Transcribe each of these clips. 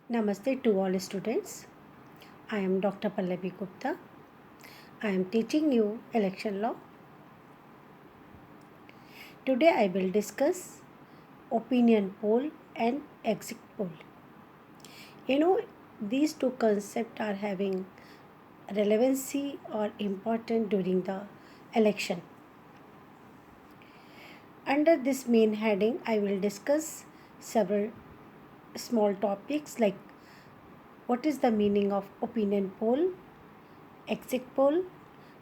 Namaste to all students. I am Dr. Pallavi Gupta. I am teaching you election law. Today I will discuss opinion poll and exit poll. You know, these two concepts are having relevancy or important during the election. Under this main heading, I will discuss several small topics like what is the meaning of opinion poll, exit poll,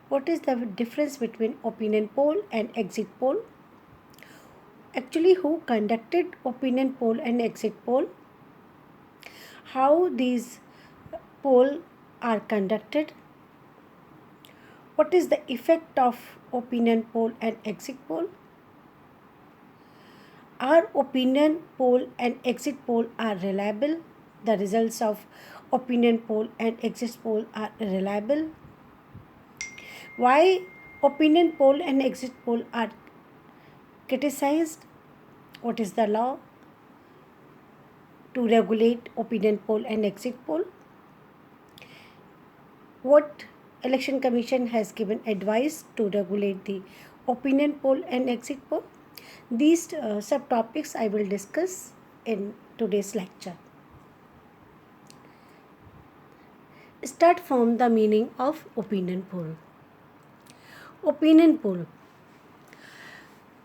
what is the difference between opinion poll and exit poll, actually who conducted opinion poll and exit poll, how these poll are conducted, what is the effect of opinion poll and exit poll, are opinion poll and exit poll are reliable, the results of opinion poll and exit poll are reliable, why opinion poll and exit poll are criticized, what is the law to regulate opinion poll and exit poll, what election commission has given advice to regulate the opinion poll and exit poll. These subtopics I will discuss in today's lecture. Start from the meaning of opinion poll. Opinion poll.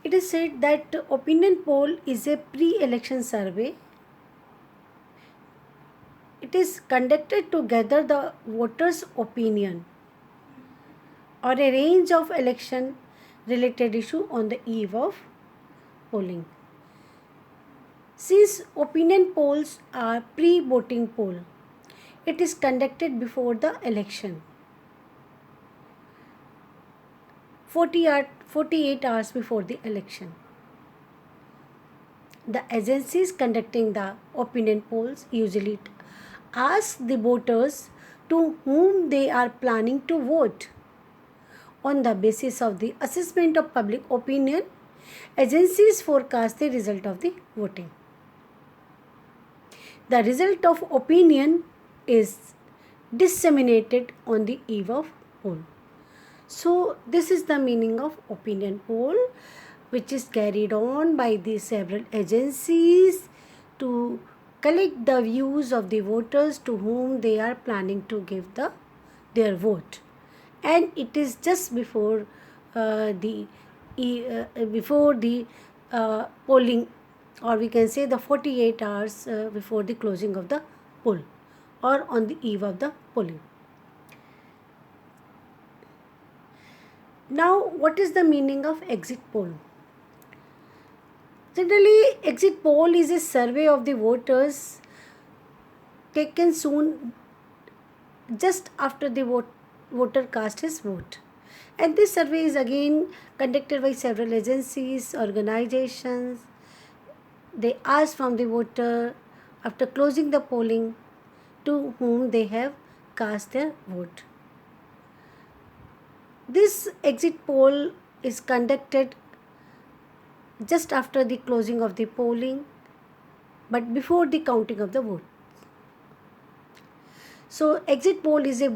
It is said that opinion poll is a pre-election survey. It is conducted to gather the voters' opinion or a range of election related issue on the eve of polling. Since opinion polls are pre-voting poll, it is conducted before the election. 48 hours before the election. The agencies conducting the opinion polls usually ask the voters to whom they are planning to vote. On the basis of the assessment of public opinion, agencies forecast the result of the voting. The result of opinion is disseminated on the eve of poll. So, this is the meaning of opinion poll, which is carried on by the several agencies to collect the views of the voters to whom they are planning to give their vote. And it is just before the polling, or we can say the 48 hours before the closing of the poll or on the eve of the polling. Now, what is the meaning of exit poll? Generally, exit poll is a survey of the voters taken soon just after the voter cast his vote. And this survey is again conducted by several agencies, organizations. They ask from the voter after closing the polling to whom they have cast their vote. This exit poll is conducted just after the closing of the polling but before the counting of the vote. So, exit poll is a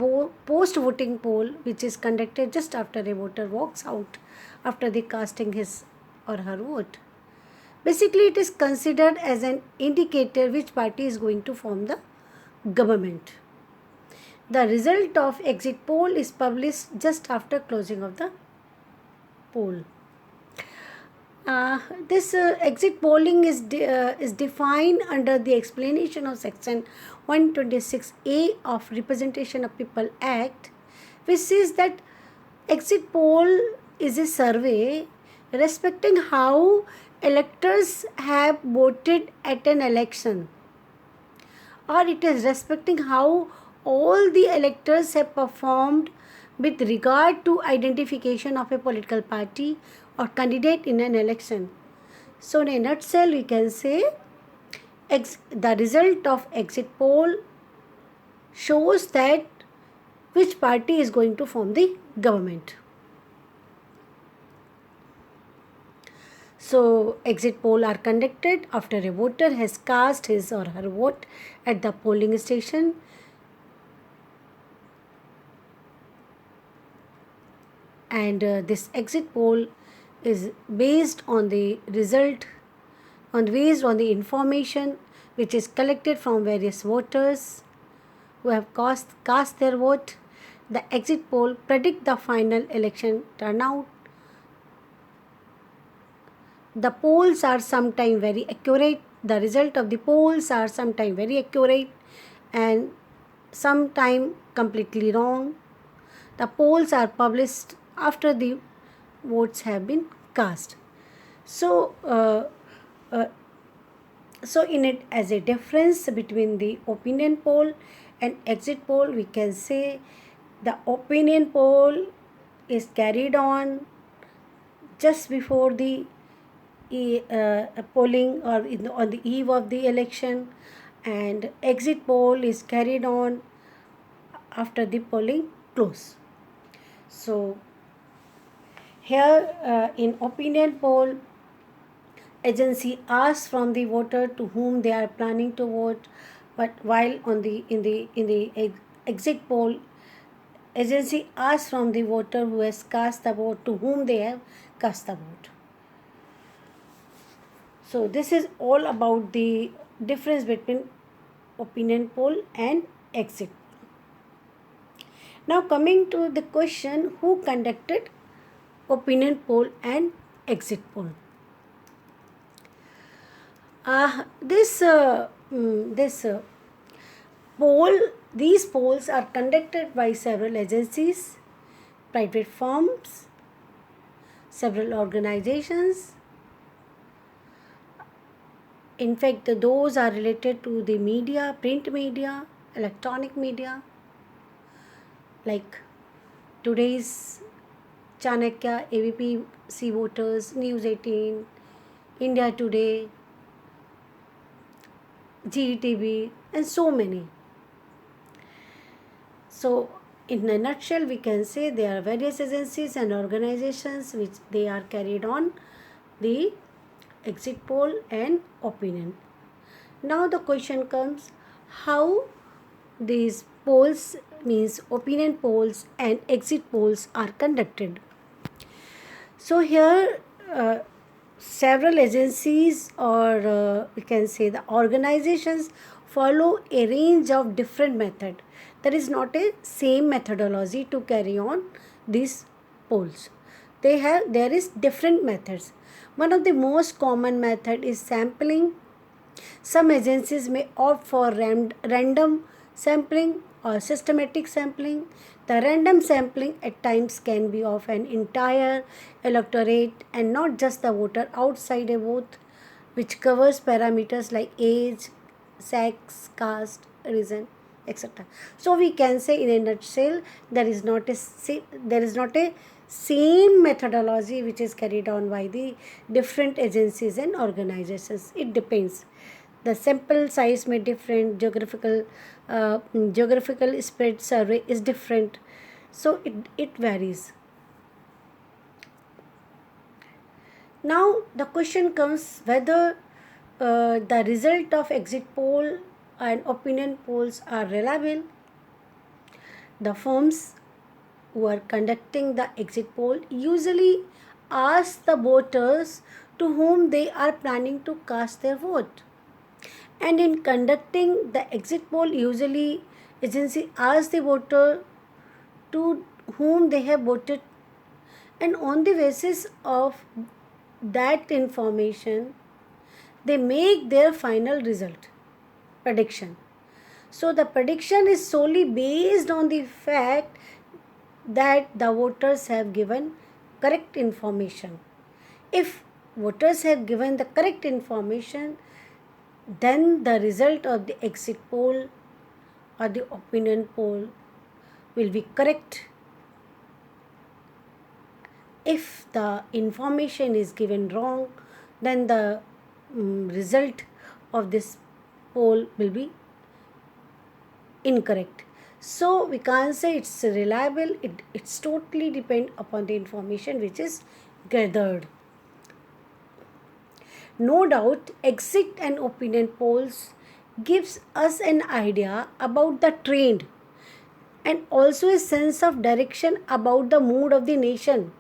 post-voting poll which is conducted just after a voter walks out after the casting his or her vote. Basically, it is considered as an indicator which party is going to form the government. The result of exit poll is published just after closing of the poll. This exit polling is defined under the explanation of section 126A of Representation of People Act, which says that exit poll is a survey respecting how electors have voted at an election, or it is respecting how all the electors have performed with regard to identification of a political party or candidate in an election. So, in a nutshell, we can say the result of exit poll shows that which party is going to form the government. So exit poll are conducted after a voter has cast his or her vote at the polling station. And this exit poll is based on the result, based on the information which is collected from various voters who have cast their vote. The exit poll predict the final election turnout. The polls are sometimes very accurate. The result of the polls are sometimes very accurate and sometimes completely wrong. The polls are published after the votes have been cast. So, in it, as a difference between the opinion poll and exit poll, we can say the opinion poll is carried on just before the polling or on the eve of the election, and exit poll is carried on after the polling close. So here in opinion poll, agency asks from the voter to whom they are planning to vote, but while on the in the exit poll, agency asks from the voter who has cast the vote to whom they have cast the vote. So this is all about the difference between opinion poll and exit poll. Now coming to the question, who conducted opinion poll and exit poll? This poll, these polls are conducted by several agencies, private firms, several organizations. In fact, those are related to the media, print media, electronic media, like today's Chanakya, ABP Voters, News 18, India Today, GETV, and so many. So, in a nutshell, we can say there are various agencies and organizations which they are carried on the exit poll and opinion. Now the question comes, how these polls, means opinion polls and exit polls, are conducted. So here several agencies, or we can say the organizations, follow a range of different method. There is not a same methodology to carry on these polls. There is different methods. One of the most common method is sampling. Some agencies may opt for random sampling or systematic sampling. The random sampling at times can be of an entire electorate and not just the voter outside a booth, which covers parameters like age, sex, caste, reason, etc. So we can say in a nutshell, there is not a same methodology which is carried on by the different agencies and organizations. It depends. The sample size may different, geographical spread survey is different, so it varies. Now the question comes whether the result of exit poll and opinion polls are reliable. The firms who are conducting the exit poll usually ask the voters to whom they are planning to cast their vote. And in conducting the exit poll, usually agency asks the voter to whom they have voted, and on the basis of that information, they make their final result prediction. So the prediction is solely based on the fact that the voters have given correct information. If voters have given the correct information, then the result of the exit poll or the opinion poll will be correct. If the information is given wrong, then the result of this poll will be incorrect. So we can't say it's reliable. It's totally depend upon the information which is gathered. No doubt, exit and opinion polls gives us an idea about the trend and also a sense of direction about the mood of the nation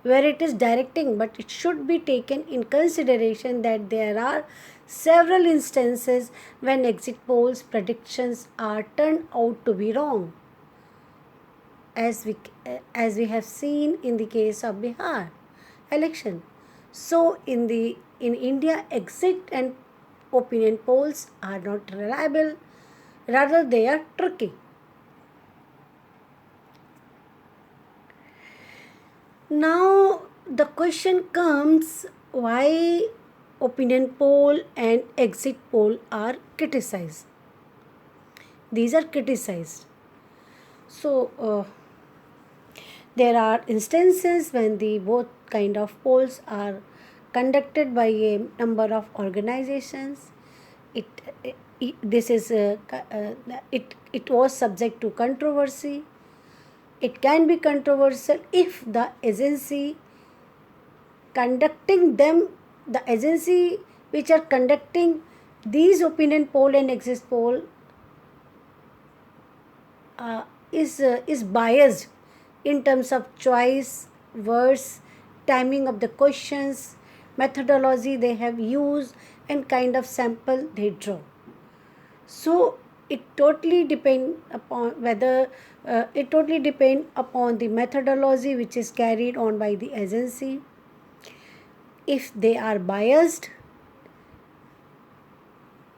where it is directing, but it should be taken in consideration that there are several instances when exit polls predictions are turned out to be wrong, as we have seen in the case of Bihar election. So in India, exit and opinion polls are not reliable, rather they are tricky. Now the question comes, why opinion poll and exit poll are criticized. These are criticized. So there are instances when the both kind of polls are conducted by a number of organizations. It, this is it was subject to controversy. It can be controversial if the agency conducting them, the agency which are conducting these opinion poll and exit poll is biased in terms of choice, words, timing of the questions, methodology they have used, and kind of sample they draw. So it totally depend upon whether it totally depend upon the methodology which is carried on by the agency. If they are biased,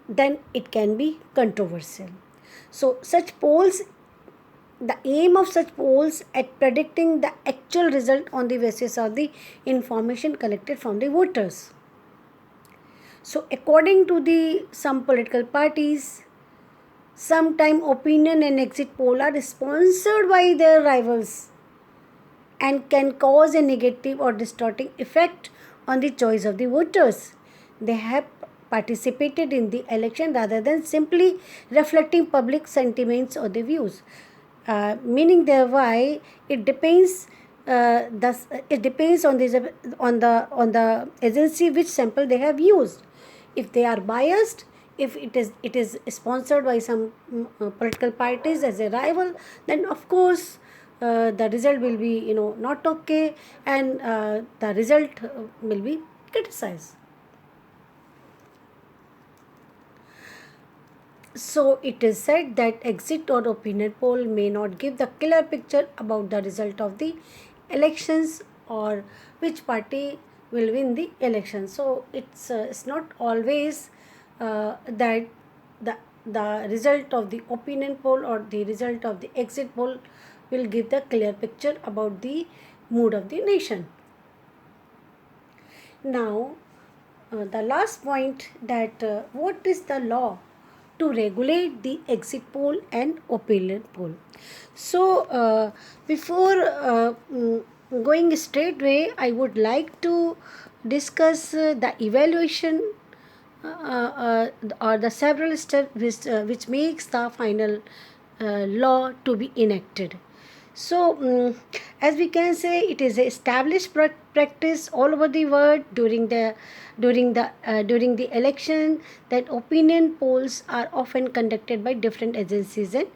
then it can be controversial. So such polls, the aim of such polls at predicting the actual result on the basis of the information collected from the voters. So according to the some political parties, sometime opinion and exit poll are sponsored by their rivals and can cause a negative or distorting effect on the choice of the voters. They have participated in the election rather than simply reflecting public sentiments or the views. Meaning thereby it depends it depends on the agency which sample they have used. If they are biased, if it is sponsored by some political parties as a rival, then of course the result will be not okay, and the result will be criticized. So it is said that exit or opinion poll may not give the clear picture about the result of the elections or which party will win the election. So it's not always that the result of the opinion poll or the result of the exit poll will give the clear picture about the mood of the nation. Now, the last point, that what is the law to regulate the exit poll and opinion poll. So, before going straightway, I would like to discuss the evaluation or the several steps which makes the final law to be enacted. So, as we can say, it is a established practice all over the world during the election that opinion polls are often conducted by different agencies and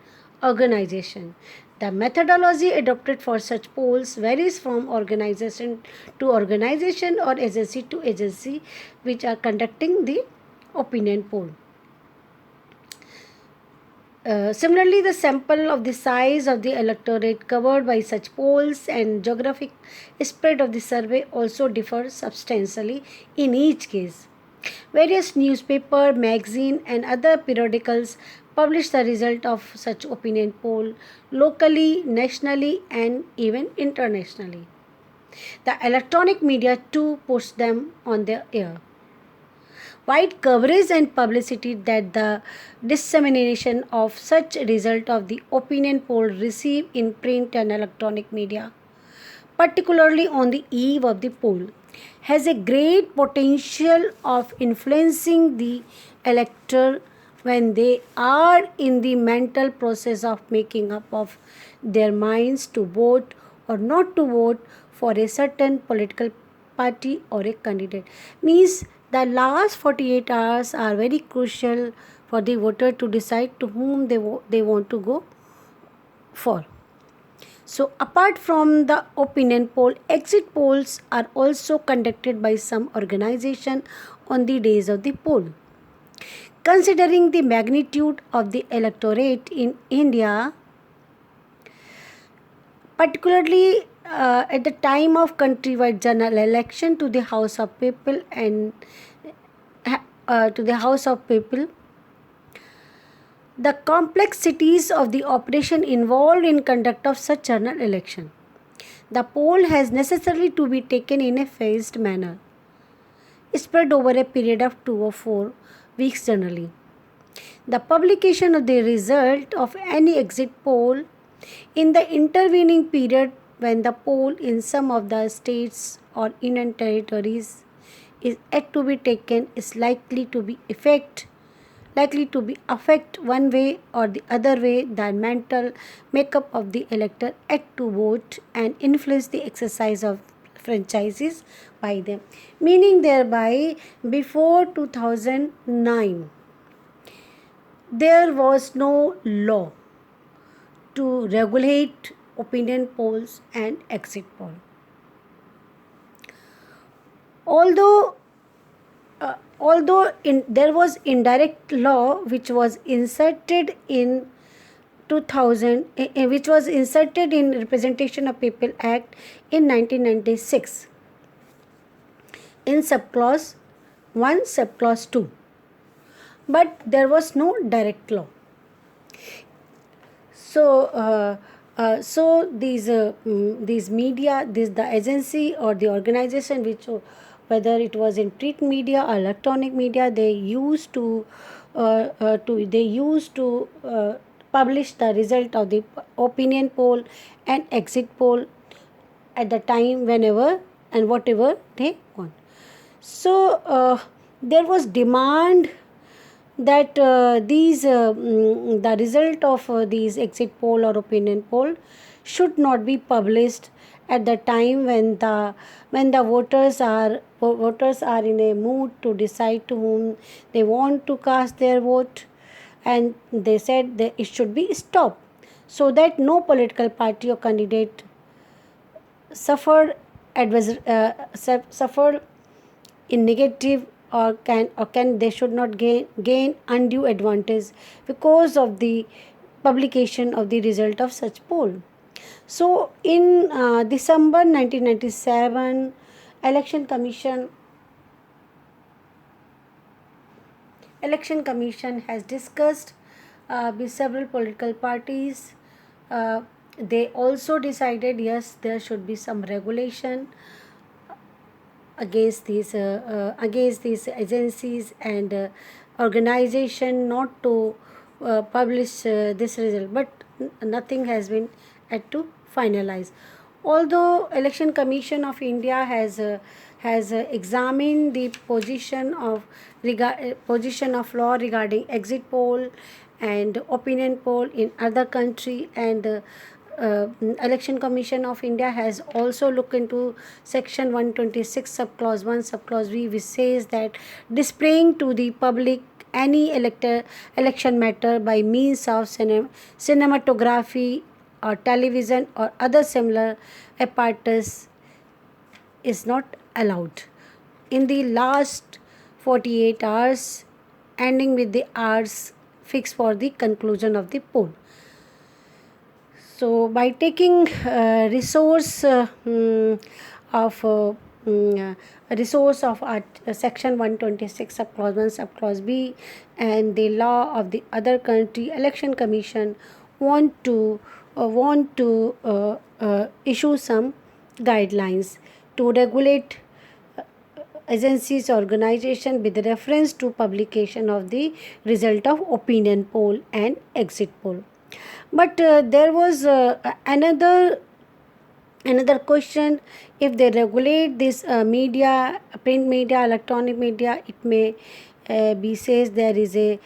organizations. The methodology adopted for such polls varies from organization to organization or agency to agency which are conducting the opinion poll. Similarly, the sample of the size of the electorate covered by such polls and geographic spread of the survey also differ substantially in each case. Various newspaper, magazine, and other periodicals publish the result of such opinion poll locally, nationally, and even internationally. The electronic media too puts them on the air. Wide coverage and publicity that the dissemination of such result of the opinion poll receive in print and electronic media, particularly on the eve of the poll, has a great potential of influencing the elector when they are in the mental process of making up of their minds to vote or not to vote for a certain political party or a candidate. Means The last 48 hours are very crucial for the voter to decide to whom they want to go for. So, apart from the opinion poll, exit polls are also conducted by some organization on the days of the poll. Considering the magnitude of the electorate in India, particularly at the time of countrywide general election to the House of People and to the House of People, the complexities of the operation involved in conduct of such general election. The poll has necessarily to be taken in a phased manner, spread over a period of 2 or 4 weeks generally. The publication of the result of any exit poll in the intervening period when the poll in some of the states or union territories is yet to be taken is likely to be affect one way or the other way the mental makeup of the elector yet to vote and influence the exercise of franchises by them. Meaning thereby, before 2009, there was no law to regulate opinion polls and exit poll. Although there was indirect law which was inserted in 2000 which was inserted in Representation of People Act in 1996 in subclause 1 subclause 2, but there was no direct law. So these media, the agency or the organization which, whether it was in print media or electronic media, they used to publish the result of the opinion poll and exit poll at the time whenever and whatever they want. So there was demand that the result of these exit poll or opinion poll should not be published at the time when the voters are in a mood to decide to whom they want to cast their vote, and they said that it should be stopped so that no political party or candidate suffered suffered in negative or can they should not gain undue advantage because of the publication of the result of such poll. So in December 1997, election commission has discussed with several political parties. They also decided, yes, there should be some regulation against these agencies and organization not to publish this result, but nothing has been yet to finalize. Although Election Commission of India has examined the position of law regarding exit poll and opinion poll in other country, and Election Commission of India has also looked into section 126 subclause 1 subclause B, which says that displaying to the public any election matter by means of cinematography or television or other similar apparatus is not allowed in the last 48 hours ending with the hours fixed for the conclusion of the poll. So by taking resource of section 126 subclause 1 subclause B and the law of the other country, Election Commission want to issue some guidelines to regulate agencies organization with reference to publication of the result of opinion poll and exit poll. But there was another question. If they regulate this media, print media, electronic media, it may be says there is a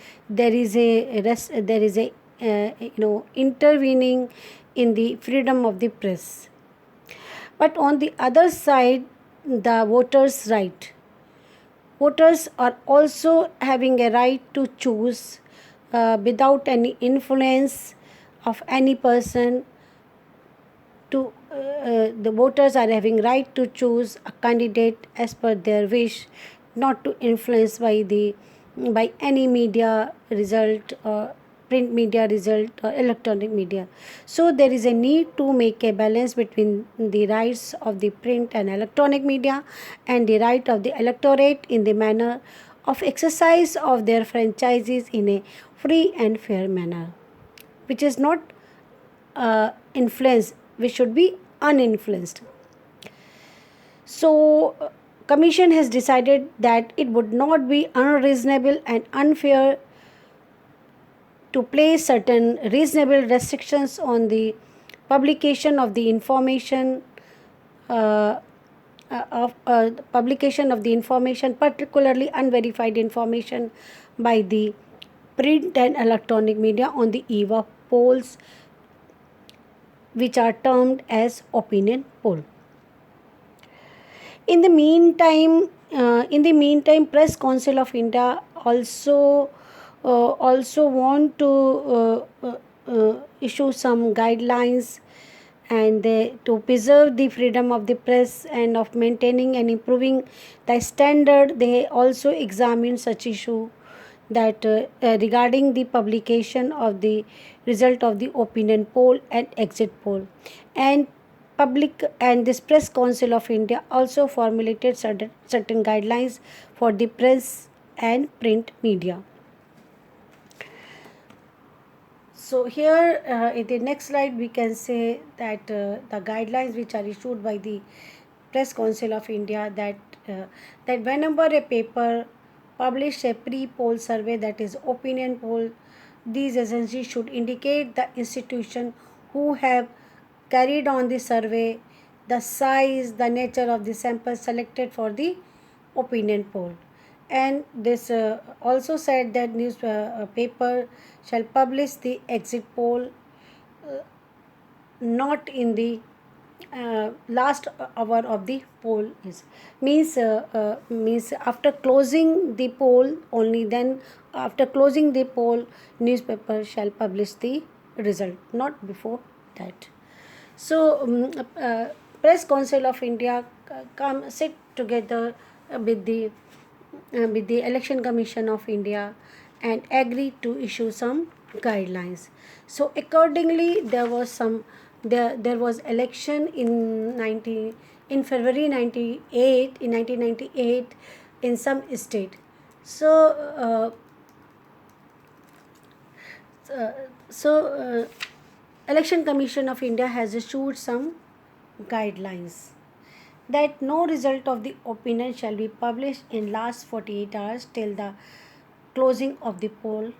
intervening in the freedom of the press. But on the other side, the voters' right. Voters are also having a right to choose without any influence of any person. The voters are having right to choose a candidate as per their wish, not to influence by any media result or print media result or electronic media. So there is a need to make a balance between the rights of the print and electronic media and the right of the electorate in the manner of exercise of their franchises in a free and fair manner, which is not influence, which should be uninfluenced. So commission has decided that it would not be unreasonable and unfair to place certain reasonable restrictions on the publication of the information uh, publication of the information, particularly unverified information, by the print and electronic media on the eve of polls, which are termed as opinion poll. In the meantime, Press Council of India also want to issue some guidelines, and to preserve the freedom of the press and of maintaining and improving the standard. They also examine such issue that regarding the publication of the result of the opinion poll and exit poll, and public and this Press Council of India also formulated certain guidelines for the press and print media. So here in the next slide we can say that the guidelines which are issued by the Press Council of India, that whenever a paper publish a pre-poll survey, that is opinion poll, these agencies should indicate the institution who have carried on the survey, the size, the nature of the sample selected for the opinion poll. And this also said that newspaper shall publish the exit poll not in the last hour of the poll, is means after closing the poll, only then after closing the poll newspaper shall publish the result, not before that. So Press Council of India come sit together with the Election Commission of India and agreed to issue some guidelines. So accordingly, there was election in February 98 in 1998 in some state. So uh, so Election Commission of India has issued some guidelines that no result of the opinion shall be published in last 48 hours till the closing of the poll,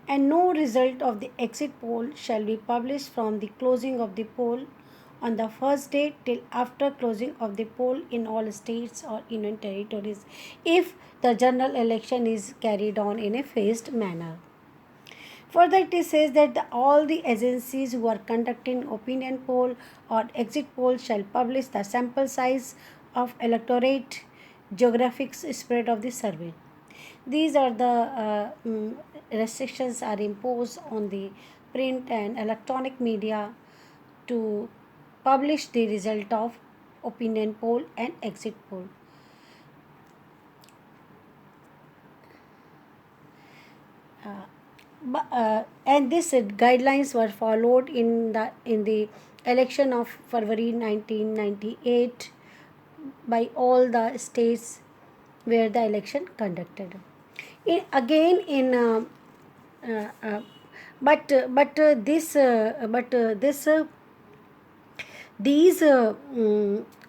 and no result of the exit poll shall be published from the closing of the poll on the first day till after closing of the poll in all states or union territories, if the general election is carried on in a phased manner. Further, it says that all the agencies who are conducting opinion poll or exit poll shall publish the sample size of electorate, geographic spread of the survey. These are the restrictions are imposed on the print and electronic media to publish the result of opinion poll and exit poll. And these guidelines were followed in the election of February 1998 by all the states where the election conducted. Again in uh, uh, but this these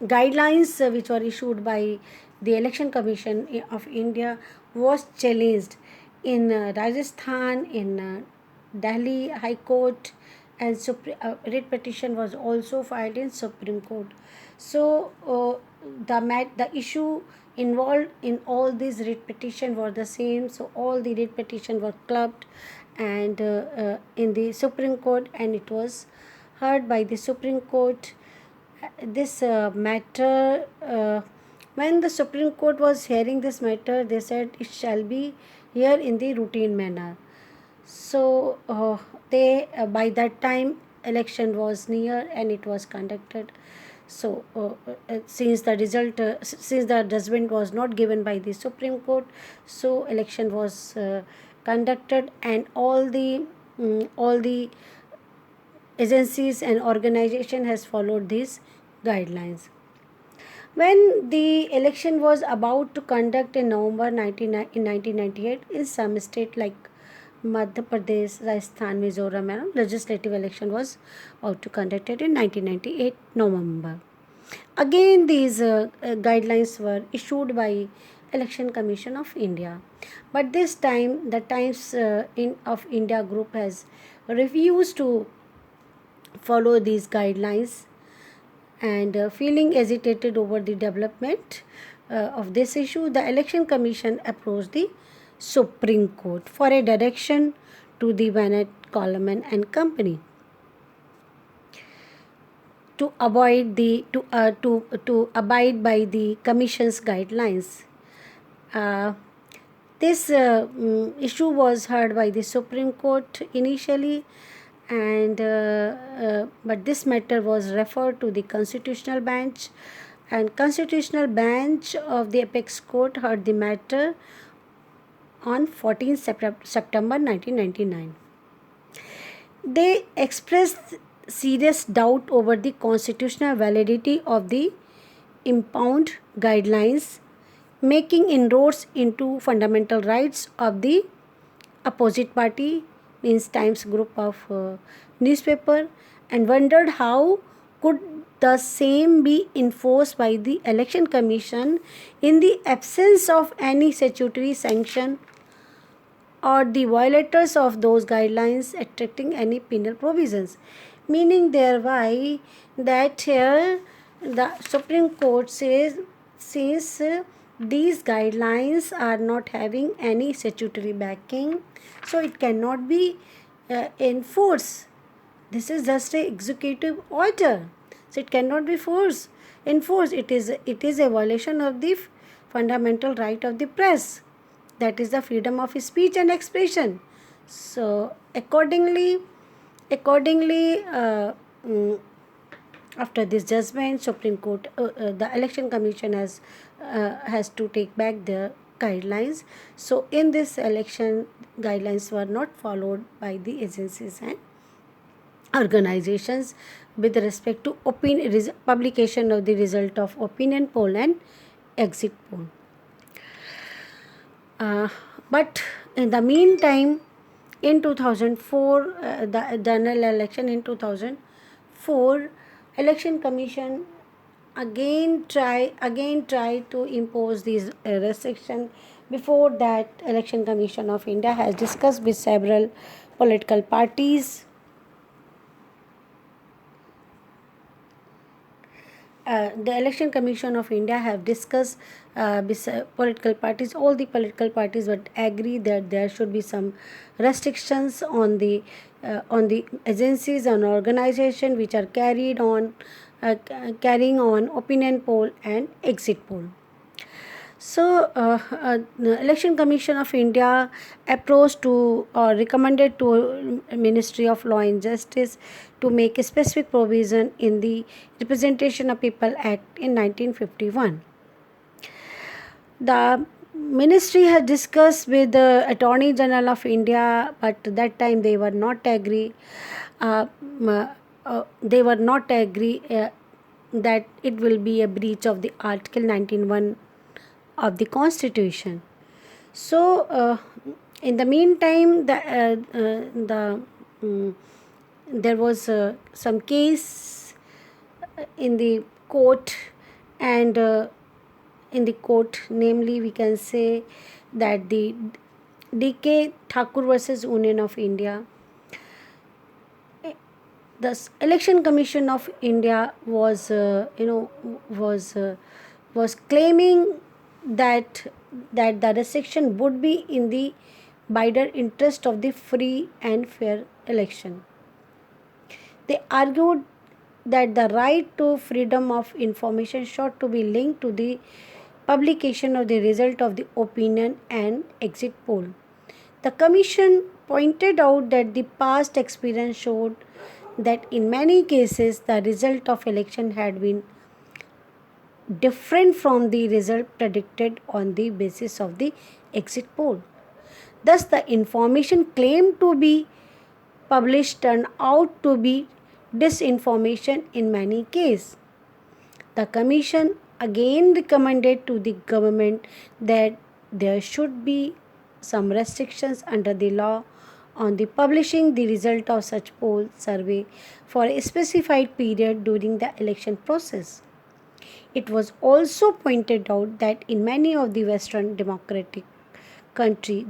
guidelines which were issued by the Election Commission of India was challenged in Rajasthan, in Delhi High Court, and writ petition was also filed in Supreme Court. So the issue involved in all these writ petition were the same. So all the writ petition were clubbed and in the Supreme Court, and it was heard by the Supreme Court. This When the Supreme Court was hearing this matter, they said it shall be here in the routine manner. So they by that time election was near and it was conducted. So since the result, since the judgment was not given by the Supreme Court, so election was conducted, and all the agencies and organization has followed these guidelines. When the election was about to conduct in November 1998, in some state like Madhya Pradesh, Rajasthan, Mizoram, and legislative election was about to conducted in 1998 November. Again, these guidelines were issued by Election Commission of India, but this time the Times of India group has refused to follow these guidelines, and feeling agitated over the development of this issue, the Election Commission approached the Supreme Court for a direction to the Bennett Coleman and Company to avoid the to abide by the Commission's guidelines. Uh, this issue was heard by the Supreme Court initially, and but this matter was referred to the Constitutional Bench, and Constitutional Bench of the Apex Court heard the matter on 14th September 1999. They expressed serious doubt over the constitutional validity of the impound guidelines, making inroads into fundamental rights of the opposite party, means Times group of newspaper, and wondered how could the same be enforced by the Election Commission in the absence of any statutory sanction or the violators of those guidelines attracting any penal provisions, meaning thereby that here the Supreme Court says, since these guidelines are not having any statutory backing, so it cannot be enforced. This is just a executive order, so it cannot be enforced. It is a violation of the fundamental right of the press, that is the freedom of speech and expression. So accordingly after this judgment, Supreme Court, the Election Commission has to take back the guidelines. So in this election, guidelines were not followed by the agencies and organizations with respect to publication of the result of opinion poll and exit poll. But in the meantime, in 2004, the general election in 2004, Election Commission again try to impose these restrictions. Before that, Election Commission of India has discussed with several political parties. The Election Commission of India have discussed with political parties. All the political parties would agree that there should be some restrictions on the agencies and organization which are carrying on opinion poll and exit poll. So, the Election Commission of India approached to or recommended to Ministry of Law and Justice to make a specific provision in the Representation of People Act in 1951. The ministry has discussed with the Attorney General of India, but that time they were not agree. They were not agree that it will be a breach of the Article 19(1) of the Constitution. So, in the meantime, there was some case in the court, and in the court, namely, we can say that the D.K. Thakur versus Union of India. The Election Commission of India was claiming that the restriction would be in the wider interest of the free and fair election. They argued that the right to freedom of information sought to be linked to the publication of the result of the opinion and exit poll. The Commission pointed out that the past experience showed that in many cases the result of election had been different from the result predicted on the basis of the exit poll. Thus, the information claimed to be published turned out to be disinformation in many cases. The Commission again recommended to the government that there should be some restrictions under the law on the publishing the result of such poll survey for a specified period during the election process. It was also pointed out that in many of the Western democratic countries,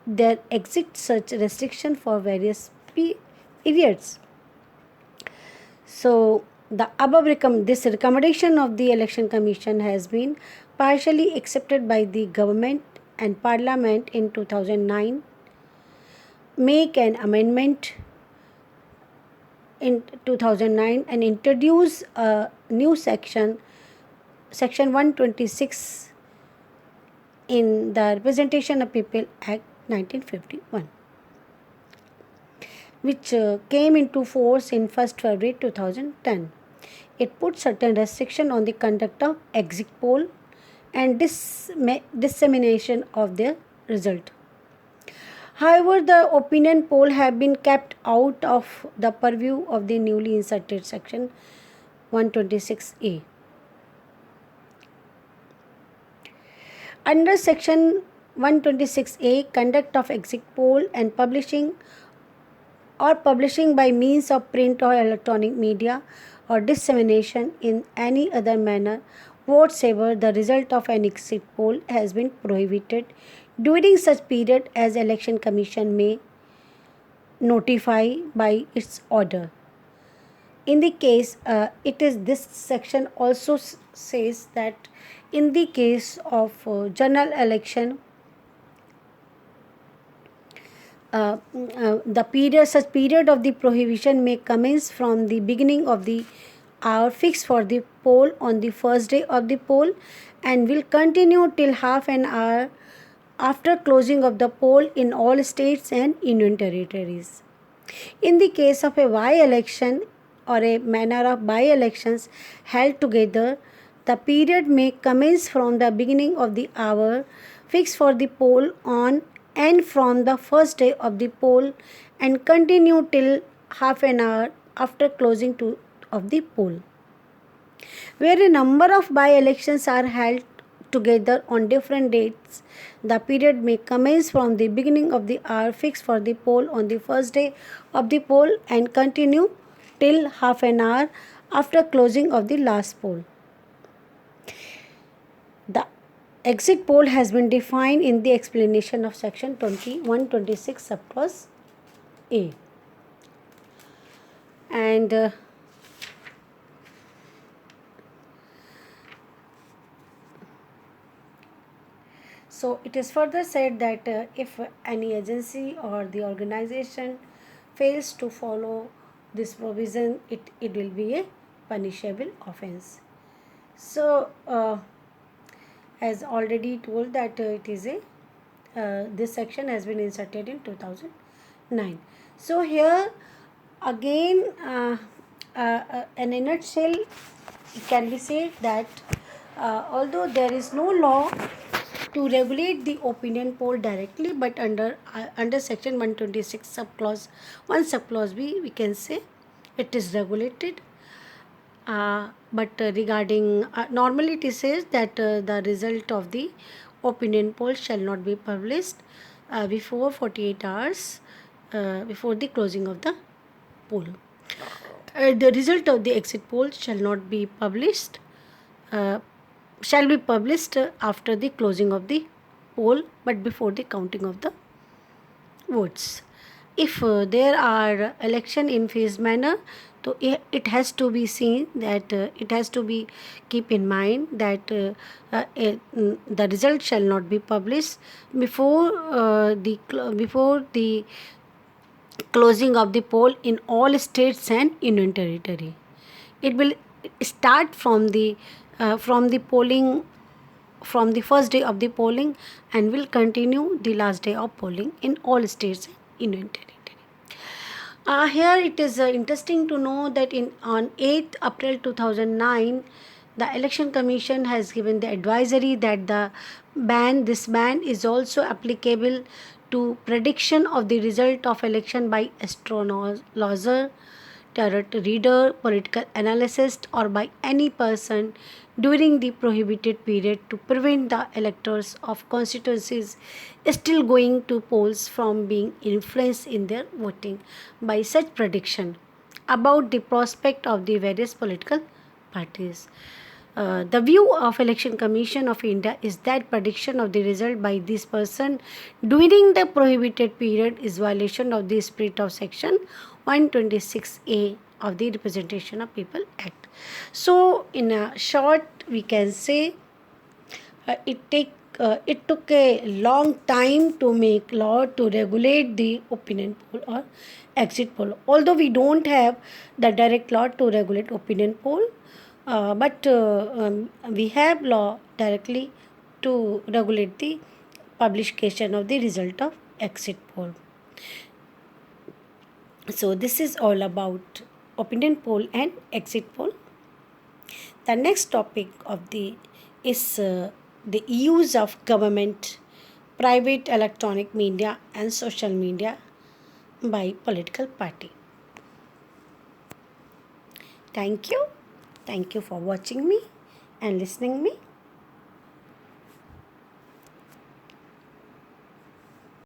there exist such restriction for various periods. So, this recommendation of the Election Commission has been partially accepted by the government and Parliament in 2009. Make an amendment in 2009 and introduce a new section 126 in the Representation of People Act 1951, which came into force in 1st February 2010. It put certain restriction on the conduct of exit poll and dissemination of their result. However, the opinion poll have been kept out of the purview of the newly inserted section 126A. Under section 126A, conduct of exit poll and publishing by means of print or electronic media or dissemination in any other manner whatsoever the result of an exit poll has been prohibited during such period as Election Commission may notify by its order. In the case, this section also says that in the case of general election, such period of the prohibition may commence from the beginning of the hour fixed for the poll on the first day of the poll and will continue till half an hour after closing of the poll in all states and union territories. In the case of a by-election or a manner of by-elections held together, the period may commence from the beginning of the hour fixed for the poll on and from the first day of the poll and continue till half an hour after closing of the poll. Where a number of by-elections are held together on different dates, the period may commence from the beginning of the hour fixed for the poll on the first day of the poll and continue till half an hour after closing of the last poll. The exit poll has been defined in the explanation of section 126 subclause A. And so it is further said that if any agency or the organization fails to follow this provision, it will be a punishable offense. So as already told that it is this section has been inserted in 2009. So here again in a nutshell it can be said that although there is no law to regulate the opinion poll directly, but under section 126 subclause B we can say it is regulated. But regarding normally it says that the result of the opinion poll shall not be published before 48 hours before the closing of the poll. The result of the exit poll shall not be published shall be published after the closing of the poll but before the counting of the votes. If there are election in phased manner, so it has to be seen that it has to be keep in mind that the result shall not be published before the closing of the poll in all states and union territory. It will start from the polling from the first day of the polling and will continue the last day of polling in all states and union territory. Here it is interesting to know that on 8th April 2009, the Election Commission has given the advisory that this ban is also applicable to prediction of the result of election by astrologer, tarot reader, political analyst, or by any person during the prohibited period to prevent the electors of constituencies still going to polls from being influenced in their voting by such prediction about the prospect of the various political parties. The view of Election Commission of India is that prediction of the result by this person during the prohibited period is violation of the spirit of section 126A of the Representation of People Act. So, in a short, we can say it took a long time to make law to regulate the opinion poll or exit poll. Although we don't have the direct law to regulate opinion poll, but we have law directly to regulate the publication of the result of exit poll. So this is all about opinion poll and exit poll. The next topic of the use of government, private electronic media and social media by political party. Thank you. Thank you for watching me and listening me.